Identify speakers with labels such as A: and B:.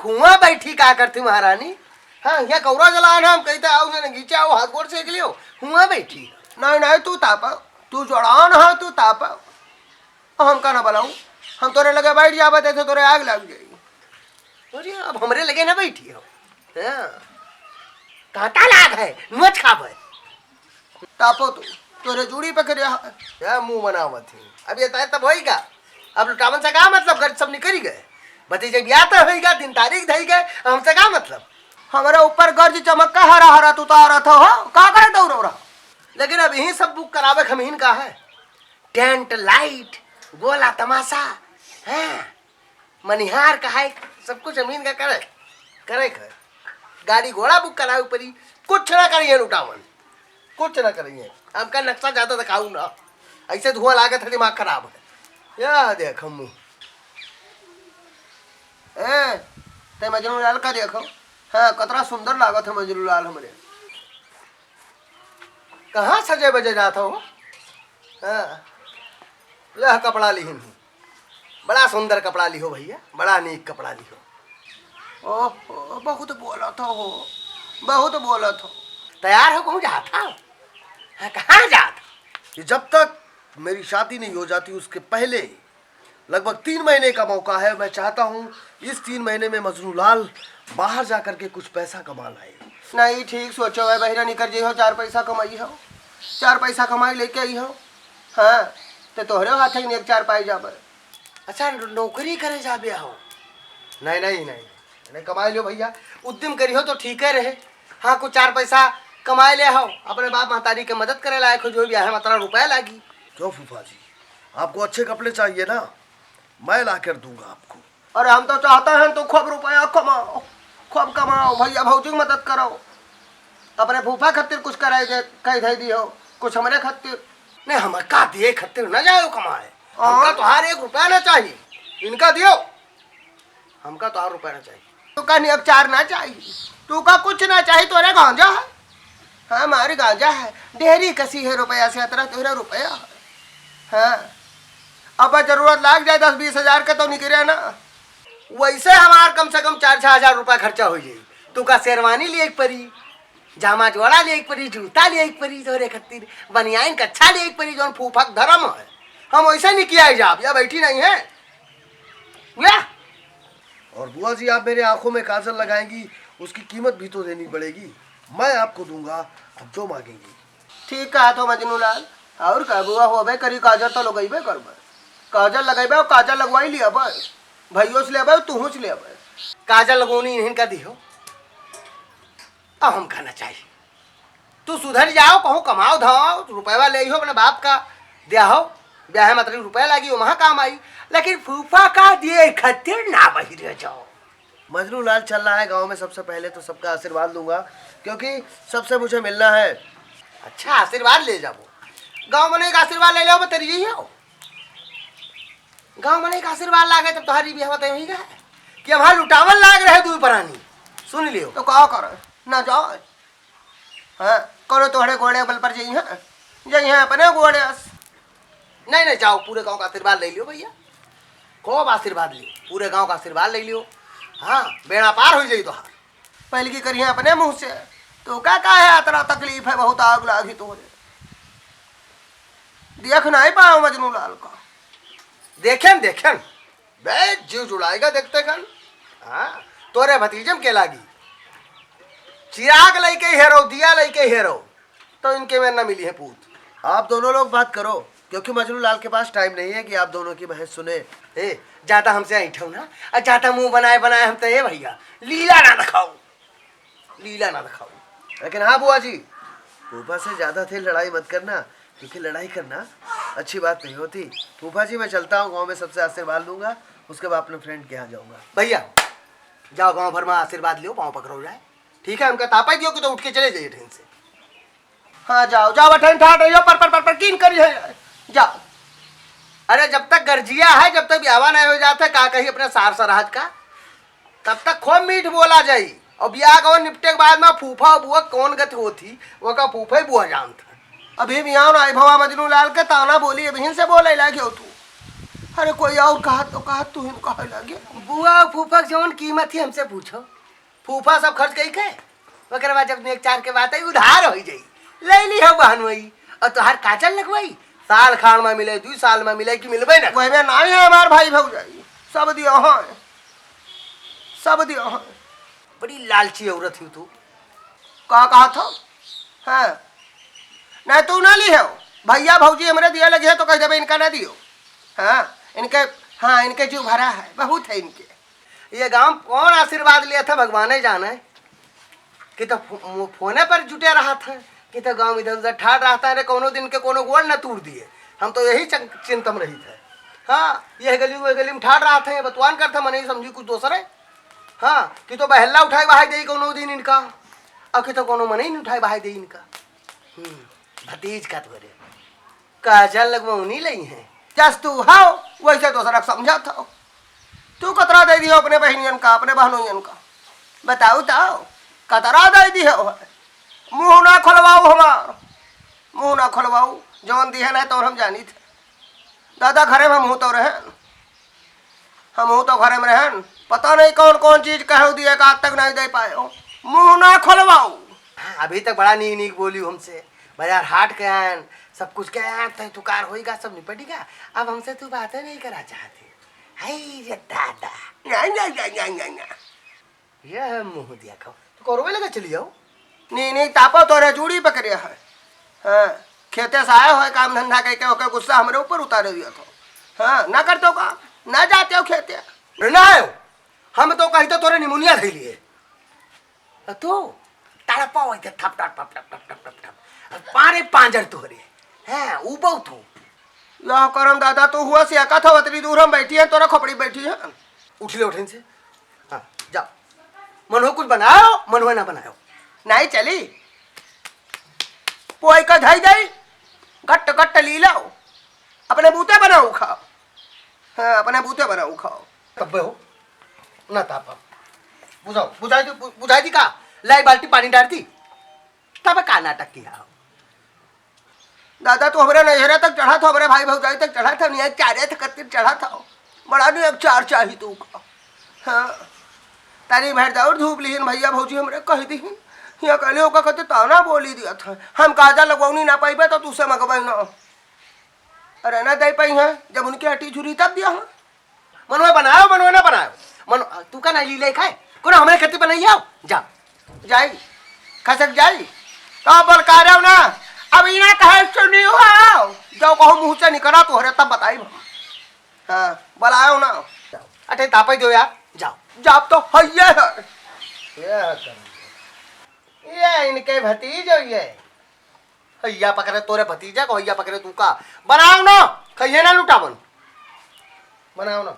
A: हुआ बैठी का करती महारानी? हाँ यहाँ कौरा जलान हम कहते आओ जने गीचे आओ हाथ गोड़ सेक लियो हुआ बैठी। नहीं नहीं तू तापा तू जड़ान है तू तापा हम का ना बनाऊ हम तोरे लगे बैठ जाबे तो तोरे आग लग जाई। अरे अब हमरे लगे ना बैठी हो कांटा लाग है नोच खाबे तापो तू तोरे जूड़ी पकड़े है मुंह बनावत है। अब ये तब होएगा अब लुटावन से का मतलब घर सब निकल गए भतीजे ब्याह तो होएगा दिन तारीख धई गए हमसे का मतलब हमारे ऊपर गर्ज चमक का हरा हरा तू तारा था हो का करे दौड़ रहा। लेकिन अब यही सब बुक करावे खमीन का है टेंट लाइट गोला तमाशा है मनिहार का है सब कुछ जमीन का करे करे गाड़ी घोड़ा बुक करावे ऊपर कुछ ना करिए लुटावन कुछ ना करिए आपका नक्शा ज्यादा दिखाऊ ना ऐसे धुआं लागे था दिमाग खराब है या देख हम ते मजनू लाल का देखो हाँ कतरा सुंदर लागत है मजनू लाल हमरे कहाँ सजे बजे जाता हो हाँ यह कपड़ा लिहिन बड़ा सुंदर कपड़ा लिहो भैया बड़ा नीक कपड़ा लिहो ओह बहुत बोला था हो बहुत बोला था तैयार हो कहूँ जाता हाँ कहाँ जाता जब तक मेरी शादी नहीं हो जाती उसके पहले लगभग 3 महीने का मौका है। मैं चाहता हूँ इस 3 महीने में मजनू लाल बाहर जा करके कुछ पैसा कमा लाए। नहीं ठीक सोचो है बहिरा निकल जी हो 4 पैसा कमाई हो 4 पैसा कमाई लेके आई हो हाँ तो तोहरे हाथ ही एक 4 पाई जाबे। अच्छा नौकरी करे जाबे हो नहीं नहीं नहीं नहीं कमाई लो भैया उद्यम करी हो तो ठीक है रहे हाँ कुछ 4 पैसा कमाए ले हो अपने बाप महतारी के मदद करे लायक हो जो भी है मतलब रुपया लागी। क्यों फूफा जी आपको अच्छे कपड़े चाहिए ना मैं ला कर दूंगा आपको। अरे हम तो चाहते हैं तो खूब रुपया कमाओ खूब कमाओ भैया भौजी की मदद करो अपने फूफा खातिर कुछ कराए कह दे दियो कुछ हमारे खातिर नहीं हमारे का दिए खातिर न जाओ कमाए हमका तो हर 1 रुपया ना चाहिए इनका दियो हमका तो 1 रुपया ना चाहिए तू का नहीं अब 4 ना चाहिए तू का कुछ ना चाहिए तोरे गांजा है हाँ हमारी गांजा है डेहरी कसी है रुपया से 17 रुपया है हाँ अब जरूरत लाग जाए 10-20 हजार का तो निकले ना वैसे हमार कम से कम 4-6 हजार रुपया खर्चा हो जाए तू का शेरवानी लिए एक परी जामा जोड़ा लिए एक परी जूता लिए एक परी तोरे खातिर बनियान कच्छा लिए एक परी जो फूफक धर्म है हम वैसे नहीं किया जाब या बैठी नहीं है या और बुआ जी आप मेरे आंखों में काजल लगाएंगी उसकी कीमत भी तो देनी पड़ेगी मैं आपको दूंगा अब जो मांगेंगी। ठीक है तो मजनू लाल और का बुआ हो बे करी काजल तो लगेबे करबे काजल लगेबे और काजल लगवाई लिया बस भैयो से लेबे तू से लेबे काजल लगोनी इनका दिहो अब हम खाना चाहिए तू सुधर जाओ कहूँ कमाओ धाओ रुपया ले हो अपने बाप का दिया हो ब्याह मतलब रुपया लगी हो वहाँ काम आई लेकिन फूफा का दिए खातिर ना बही रह जाओ। मजनू लाल चल रहा है गांव में सबसे पहले तो सबका आशीर्वाद लूंगा क्योंकि सबसे मुझे मिलना है। अच्छा आशीर्वाद ले जाओ गांव में एक आशीर्वाद ले लो तेरी यही हो गांव में एक आशीर्वाद लागे तब तुम्हारी भी हवा यही है कि हमारे लुटावन लाग रहे दूर परानी सुन लियो तो क्या करो ना जाओ हाँ करो तुम्हारे घोड़े बल पर यही है अपने घोड़े नहीं नहीं जाओ पूरे गांव का आशीर्वाद ले लियो भैया खूब आशीर्वाद लियो पूरे गांव का आशीर्वाद ले लियो हाँ बेड़ा पार हो जाई तो हार पहले की करिए अपने मुंह से तो क्या है इतना तकलीफ है बहुत आग लागी तोरे देख नहीं पाओ मजनू लाल का देखें देखें बे जीव जुड़ाएगा देखते कन हाँ तोरे भतीजम के लागी चिराग लेके हेरो दिया लेके हेरो तो इनके में न मिली है पूत। आप दोनों लोग बात करो क्योंकि मजनू लाल के पास टाइम नहीं है कि आप दोनों की बहस सुने। ज्यादा हमसे ऐठो ना और ज्यादा मुंह बनाए बनाए हम तो ये भैया लीला ना दिखाओ। लेकिन हाँ बुआ जी फूफा से ज्यादा थे लड़ाई मत करना क्योंकि लड़ाई करना अच्छी बात नहीं होती। फूफा जी मैं चलता हूँ गांव में सबसे आशीर्वाद लूंगा उसके बाद अपने फ्रेंड के यहाँ जाऊंगा। भैया जाओ गांव भर में आशीर्वाद लियो पाँव पकड़ो जाए ठीक है उनका तापा दियो कि तो उठ के चले जाइए ट्रेन से। हाँ जाओ जाओ ठंड ठाट रही हो पर कीन करी है जाओ। अरे जब तक गर्जिया है जब तक ब्याह नहीं हो जाता का कही अपने सार सराहत का तब तक खूब मीठ बोला जाई और ब्याह का निपटे के बाद में फूफा बुआ कौन गति होती वो का फूफा ही बुआ जानता। अभी मियाँ आई भवा मजनू लाल के ताना बोली अभी से बोले लागे हो तू अरे कोई और कहा तो कहा, तू ही कहे लगे।
B: बुआ फूफा जौन कीमत ही हमसे पूछो। फूफा सब खर्च कई के ओकर बाद जब एक चार के बात आई उधार हो जाई ले ली हो बहन वही और तोहार काजल लगवाई
A: साल खान में मिले 2 साल में मिले कि मिलबे ना
B: वही में नहीं है हमार भाई भौजाई सब दियो है सब दियो है।
A: बड़ी लालची औरत ही तू।
B: का कहा था हाँ नहीं तू ना ली है भैया भौजी हमारे दिया लगे है तो कह देवे इनका ना दियो। हाँ इनके जीव भरा है बहुत है इनके।
A: ये गांव कौन आशीर्वाद लिया था भगवान जाने कि तो फोने पर जुटे रहा था कि तो गांव इधर उधर ठाड़ रहता है कोनो दिन के कोनो गोल न तोड़ दिए। हम तो यही चिंता में रही थे। हाँ ये गली वो गली में ठाड़ रहा था बतवान करता मैं नहीं समझी कुछ दोसर है। हाँ कि तो बहल्ला उठाए बहाई दे कोनो दिन इनका और कि तो कोनो मन ही नहीं उठाए बहाई दे इनका। भतीज का तोरे काजल लगवा उन्हीं लई है
B: जस तू हाओ वैसे दूसरा समझा था। तू कतरा दे दियो अपने बहनियन का अपने बहनोयन का बताओ तो कतरा दे दियो मुँह ना खोलवाओ हमार मुँह ना खोलवाओ जौन दिया ना तो हम जानी थे दादा घरे में हम तो रहन हम तो घरे में रहन पता नहीं कौन कौन चीज कहो दिए का आज तक नहीं दे पाए हो मुँह ना खोलवाओ।
A: अभी तक बड़ा नीक नीक बोली हमसे बाजार हाट के आन सब कुछ के आन तो तुकार होएगा सब निपटेगा। अब हमसे तू बातें नहीं करा चाहती हाय रे दादा यह मुँह दिया खाओ तो कौरवे लगा चली जाओ।
B: नहीं तापो तोरे जूड़ी पकड़िया है। हाँ खेते से आए हो काम धंधा करके ओकर गुस्सा हमारे ऊपर उतार दिया था। हाँ ना करते हो काम ना जाते हो खेते
A: ना आयो हम तो कही तो तोरे निमोनिया धै लिए तो तारा पाओ इधर ठप ठप ठप ठप ठप ठप ठप पारे पांजर तोरे हैं उबौ तू
B: यह करम दादा तू हुआ सियाका था उतनी दूर हम बैठी है तोरा खोपड़ी बैठी है
A: उठ ले उठन से। हाँ जाओ मन हो कुछ बनाओ मन हो ना बनाओ
B: नहीं चली पोई का धाई दई गट्ट गट्ट ली लो अपने बूते बनाओ खाओ। हाँ अपने बूते बनाओ खाओ
A: तब हो ना ताप बुझाओ बुझाई दी का लाई बाल्टी पानी डालती तब का नाटक किया।
B: दादा तो हमारे नहरे तक चढ़ा था हमारे भाई भौजाई तक चढ़ा था नहीं चारे तक चढ़ा था बड़ा नहीं अब चार चाहिए तू का। हाँ तारी भर जाओ धूप लिहिन भैया भौजी हमरे कह दी यहाँ कहले होगा कहते ताना बोली दिया था हम काजा लगवानी ना पाई तो तुझसे मंगवाई ना अरे ना दे पाई है जब उनकी हटी झुरी तब दिया है
A: मनवा बनाओ मनवा ना बनाओ मन तू का नहीं ले खाए कोनो हमारे खेती पर नहीं आओ जा
B: जाई खसक जाई तो बोल कह रहे हो ना अब इना कहे सुनी हो जो कहो मुँह से निकला तो हरे तब बताई। हाँ बुलाओ ना
A: अटे तापे दो यार जाओ
B: जाप तो है
A: ये इनके भतीजे ये हैया पकड़े तोरे भतीजा को हैया पकड़े तू का बनाओ ना कहिए ना लुटा बनाओ ना।